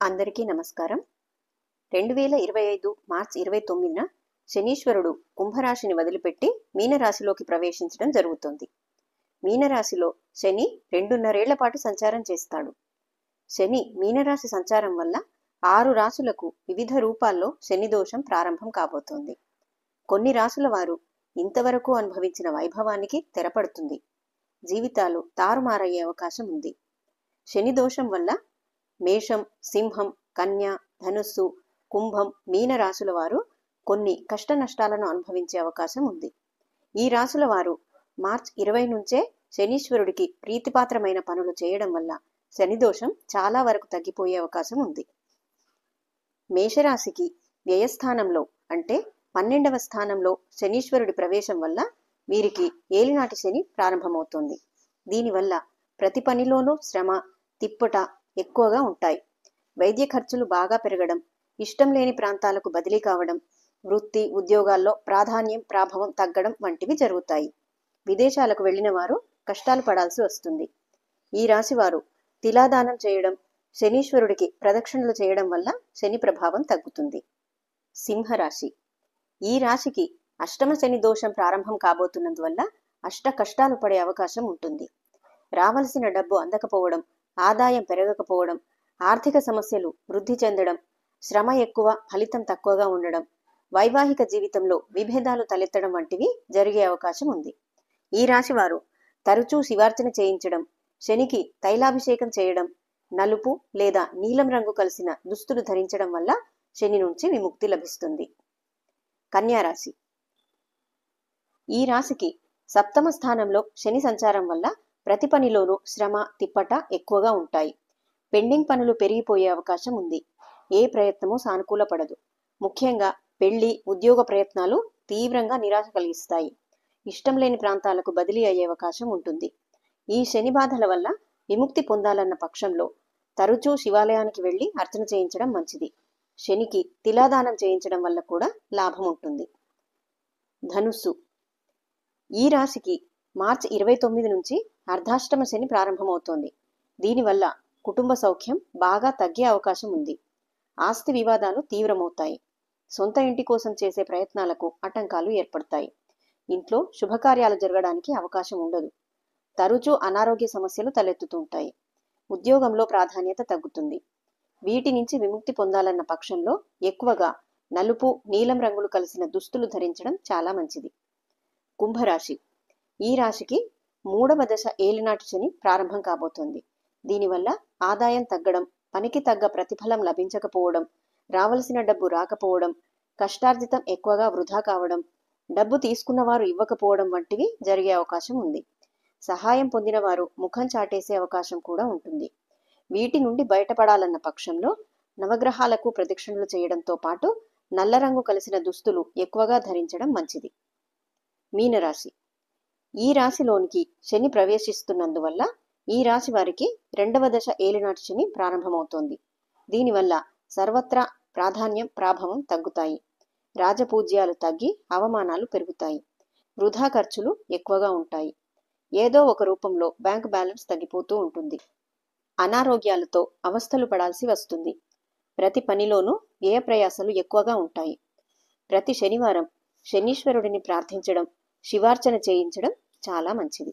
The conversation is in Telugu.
అందరికీ నమస్కారం. 2025 మార్చి 29న శనీశ్వరుడు కుంభరాశిని వదిలిపెట్టి మీనరాశిలోకి ప్రవేశించడం జరుగుతుంది. మీనరాశిలో శని 2.5 ఏళ్ల పాటు సంచారం చేస్తాడు. శని మీనరాశి సంచారం వల్ల 6 రాశులకు వివిధ రూపాల్లో శని దోషం ప్రారంభం కాబోతోంది. కొన్ని రాశుల వారు ఇంతవరకు అనుభవించిన వైభవానికి తెరపడుతుంది. జీవితాలు తారుమారయ్యే అవకాశం ఉంది. శని దోషం వల్ల మేషం, సింహం, కన్య, ధనుస్సు, కుంభం, మీన రాశుల వారు కొన్ని కష్ట నష్టాలను అనుభవించే అవకాశం ఉంది. ఈ రాశుల వారు మార్చి 20 నుంచే శనీశ్వరుడికి ప్రీతిపాత్రమైన పనులు చేయడం వల్ల శని దోషం చాలా వరకు తగ్గిపోయే అవకాశం ఉంది. మేషరాశికి వ్యయస్థానంలో అంటే 12వ స్థానంలో శనీశ్వరుడి ప్రవేశం వల్ల వీరికి ఏలినాటి శని ప్రారంభమవుతుంది. దీనివల్ల ప్రతి పనిలోనూ శ్రమ, తిప్పట ఎక్కువగా ఉంటాయి. వైద్య ఖర్చులు బాగా పెరగడం, ఇష్టం లేని ప్రాంతాలకు బదిలీ కావడం, వృత్తి ఉద్యోగాల్లో ప్రాధాన్యం ప్రాభవం తగ్గడం వంటివి జరుగుతాయి. విదేశాలకు వెళ్లిన వారు కష్టాలు పడాల్సి వస్తుంది. ఈ రాశివారు తిలాదానం చేయడం, శనీశ్వరుడికి ప్రదక్షిణలు చేయడం వల్ల శని ప్రభావం తగ్గుతుంది. సింహరాశి ఈ రాశికి అష్టమ శని దోషం ప్రారంభం కాబోతున్నందువల్ల అష్ట కష్టాలు పడే అవకాశం ఉంటుంది. రావలసిన డబ్బు అందకపోవడం, ఆదాయం పెరగకపోవడం, ఆర్థిక సమస్యలు వృద్ధి చెందడం, శ్రమ ఎక్కువ ఫలితం తక్కువగా ఉండడం, వైవాహిక జీవితంలో విభేదాలు తలెత్తడం వంటివి జరిగే అవకాశం ఉంది. ఈ రాశివారు తరచూ శివార్చన చేయించడం, శనికి తైలాభిషేకం చేయడం, నలుపు లేదా నీలం రంగు కలిసిన దుస్తులు ధరించడం వల్ల శని నుంచి విముక్తి లభిస్తుంది. కన్యారాశి ఈ రాశికి సప్తమ స్థానంలో శని సంచారం వల్ల ప్రతి పనిలోనూ శ్రమ, తిప్పట ఎక్కువగా ఉంటాయి. పెండింగ్ పనులు పెరిగిపోయే అవకాశం ఉంది. ఏ ప్రయత్నమూ సానుకూలపడదు. ముఖ్యంగా పెళ్లి, ఉద్యోగ ప్రయత్నాలు తీవ్రంగా నిరాశ కలిగిస్తాయి. ఇష్టం లేని ప్రాంతాలకు బదిలీ అయ్యే అవకాశం ఉంటుంది. ఈ శని బాధల వల్ల విముక్తి పొందాలన్న పక్షంలో తరచూ శివాలయానికి వెళ్లి అర్చన చేయించడం మంచిది. శనికి తిలాదానం చేయించడం వల్ల కూడా లాభం ఉంటుంది. ధనుస్సు ఈ రాశికి మార్చి 29 నుంచి అర్ధాష్టమ శని ప్రారంభమవుతోంది. దీనివల్ల కుటుంబ సౌఖ్యం బాగా తగ్గే అవకాశం ఉంది. ఆస్తి వివాదాలు తీవ్రమవుతాయి. సొంత ఇంటి కోసం చేసే ప్రయత్నాలకు ఆటంకాలు ఏర్పడతాయి. ఇంట్లో శుభకార్యాలు జరగడానికి అవకాశం ఉండదు. తరచూ అనారోగ్య సమస్యలు తలెత్తుతుంటాయి. ఉద్యోగంలో ప్రాధాన్యత తగ్గుతుంది. వీటి నుంచి విముక్తి పొందాలన్న పక్షంలో ఎక్కువగా నలుపు, నీలం రంగులు కలిసిన దుస్తులు ధరించడం చాలా మంచిది. కుంభరాశి ఈ రాశికి 3వ దశ ఏలినాటి శని ప్రారంభం కాబోతోంది. దీనివల్ల ఆదాయం తగ్గడం, పనికి తగ్గ ప్రతిఫలం లభించకపోవడం, రావలసిన డబ్బు రాకపోవడం, కష్టార్జితం ఎక్కువగా వృధా కావడం, డబ్బు తీసుకున్నవారు ఇవ్వకపోవడం వంటివి జరిగే అవకాశం ఉంది. సహాయం పొందిన వారు ముఖం చాటేసే అవకాశం కూడా ఉంటుంది. వీటి నుండి బయటపడాలన్న పక్షంలో నవగ్రహాలకు ప్రదక్షిణలు చేయడంతో పాటు నల్ల రంగు కలిసిన దుస్తులు ఎక్కువగా ధరించడం మంచిది. మీనరాశి ఈ రాశిలోనికి శని ప్రవేశిస్తున్నందువల్ల ఈ రాశి వారికి 2వ దశ ఏలినాటి శని ప్రారంభమవుతోంది. దీనివల్ల సర్వత్రా ప్రాధాన్యం ప్రాభవం తగ్గుతాయి. రాజపూజ్యాలు తగ్గి అవమానాలు పెరుగుతాయి. వృధా ఖర్చులు ఎక్కువగా ఉంటాయి. ఏదో ఒక రూపంలో బ్యాంక్ బ్యాలెన్స్ తగ్గిపోతూ ఉంటుంది. అనారోగ్యాలతో అవస్థలు పడాల్సి వస్తుంది. ప్రతి పనిలోనూ వ్యయ ప్రయాసలు ఎక్కువగా ఉంటాయి. ప్రతి శనివారం శనీశ్వరుడిని ప్రార్థించడం, శివార్చన చేయించడం చాలా మంచిది.